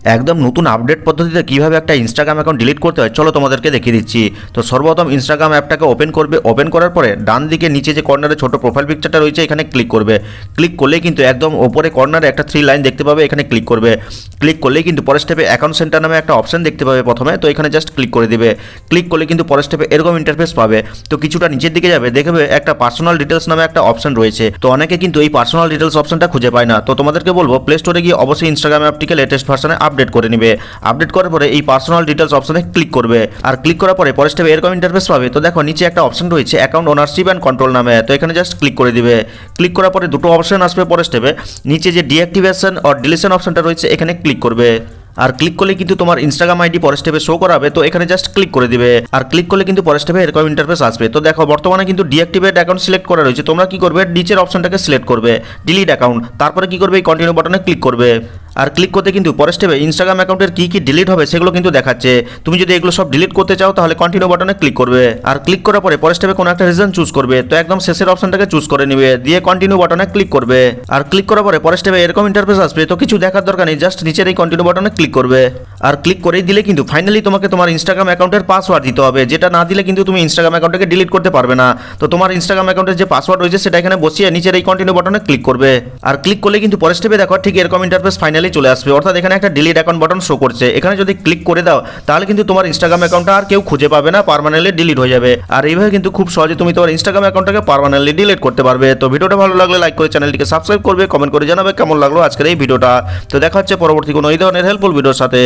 একদম নতুন আপডেট পদ্ধতিতে কিভাবে একটা ইনস্টাগ্রাম অ্যাকাউন্ট ডিলিট করতে হয় চলো তোমাদেরকে দেখিয়ে দিচ্ছি। তো সর্বপ্রথম ইনস্টাগ্রাম অ্যাপটাকে ওপেন করবে। ওপেন করার পরে ডান দিকে নিচে যে কর্নারে ছোট প্রোফাইল পিকচারটা রয়েছে এখানে ক্লিক করবে। ক্লিক করলেই কিন্তু একদম ওপরে কর্নারে একটা 3 লাইন দেখতে পাবে, এখানে ক্লিক করবে। ক্লিক করলেই কিন্তু পরের স্টেপে অ্যাকাউন্ট সেন্টার নামে একটা অপশন দেখতে পাবে প্রথমে, তো এখানে জাস্ট ক্লিক করে দিবে। ক্লিক করলে কিন্তু পরের স্টেপে এরকম ইন্টারফেস পাবে। তো কিছুটা নিচের দিকে যাবে, দেখবে একটা পার্সোনাল ডিটেলস নামে একটা অপশন রয়েছে। তো অনেকে কিন্তু এই পার্সোনাল ডিটেলস অপশনটা খুঁজে পায় না, তো তোমাদেরকে বলবো প্লে স্টোরে গিয়ে অবশ্যই ইনস্টাগ্রাম অ্যাপটিকে লেটেস্ট ভার্সনে আপডেট করে নিবে। আপডেট করার পরে এই পার্সোনাল ডিটেলস অপশনে ক্লিক করবে। আর ক্লিক করার পরে পরের স্টেপে এরকম ইন্টারফেস পাবে। তো দেখো নিচে একটা অপশন রয়েছে অ্যাকাউন্ট ওনারশিপ অ্যান্ড কন্ট্রোল নামে, তো এখানে জাস্ট ক্লিক করে দিবে। ক্লিক করার পরে দুটো অপশন আসবে পরের স্টেপে। নিচে যে ডিঅ্যাক্টিভেশন অর ডিলিশন অপশনটা রয়েছে এখানে ক্লিক করবে। আর ক্লিক করলে কিন্তু তোমার ইনস্টাগ্রাম আইডি পরের স্টেপে শো করাবে, তো এখানে জাস্ট ক্লিক করে দিবে। আর ক্লিক করলে কিন্তু পরের স্টেপে এরকম ইন্টারফেস আসবে। তো দেখো বর্তমানে কিন্তু ডিঅ্যাক্টিভেট অ্যাকাউন্ট সিলেক্ট করা রয়েছে, তোমরা কি করবে নিচের অপশনটাকে সিলেক্ট করবে ডিলিট অ্যাকাউন্ট, তারপরে কি করবে এই কন্টিনিউ বাটনে ক্লিক করবে। আর ক্লিক করতে কিন্তু পরের স্টেপে ইনস্টাগ্রাম অ্যাকাউন্টের কি কি ডিলিট হবে সেগুলো কিন্তু দেখাচ্ছে। তুমি যদি এগুলো সব ডিলিট করতে চাও তাহলে কন্টিনিউ বাটনে ক্লিক করবে। আর ক্লিক করার পরে পরের স্টেপে কোনো একটা রিজন চুজ করবে, তো একদম শেষের অপশনটাকে চুজ করে নিবে, দিয়ে কন্টিনিউ বাটনে ক্লিক করবে। আর ক্লিক করার পরে পরের স্টেপে এরকম ইন্টারফেস আসবে, তো কিছু দেখার দরকার নেই, জাস্ট নিচের এই কন্টিনিউ বাটনে ক্লিক করবে। আর ক্লিক করেই দিলে কিন্তু ফাইনালি তোমাকে তোমার ইনস্টাগ্রাম অ্যাকাউন্টের পাসওয়ার্ড দিতে হবে, যেটা না দিলে কিন্তু তুমি ইনস্টাগ্রাম অ্যাকাউন্টটাকে ডিলিট করতে পারবে না। তো তোমার ইনস্টাগ্রাম অ্যাকাউন্টের যে পাসওয়ার্ড রয়েছে সেটা এখানে বসিয়ে নিচের এই কন্টিনিউ বাটনে ক্লিক করবে। আর ক্লিক করলে কিন্তু পরের স্টেপে দেখো ঠিক এরকম ইন্টারফেস ফাইনালি চলে আসবে, অর্থাৎ এখানে একটা ডিলিট অ্যাকাউন্ট বাটন শো করছে। এখানে যদি ক্লিক করে দাও তাহলে কিন্তু তোমার ইনস্টাগ্রাম অ্যাকাউন্টটা আর কেউ খুঁজে পাবে না, পার্মানেন্টলি ডিলিট হয়ে যাবে। আর এইভাবে কিন্তু খুব সহজে তুমি তোমার ইনস্টাগ্রাম অ্যাকাউন্টটাকে পার্মানেন্টলি ডিলিট করতে পারবে। তো ভিডিওটা ভালো লাগলে লাইক করে চ্যানেলটিকে সাবস্ক্রাইব করবে, কমেন্ট করে জানাবে কেমন লাগলো আজকের এই ভিডিওটা। তো দেখা হচ্ছে পরবর্তী কোনো এই ধরনের হেল্পফুল ভিডিওর সাথে।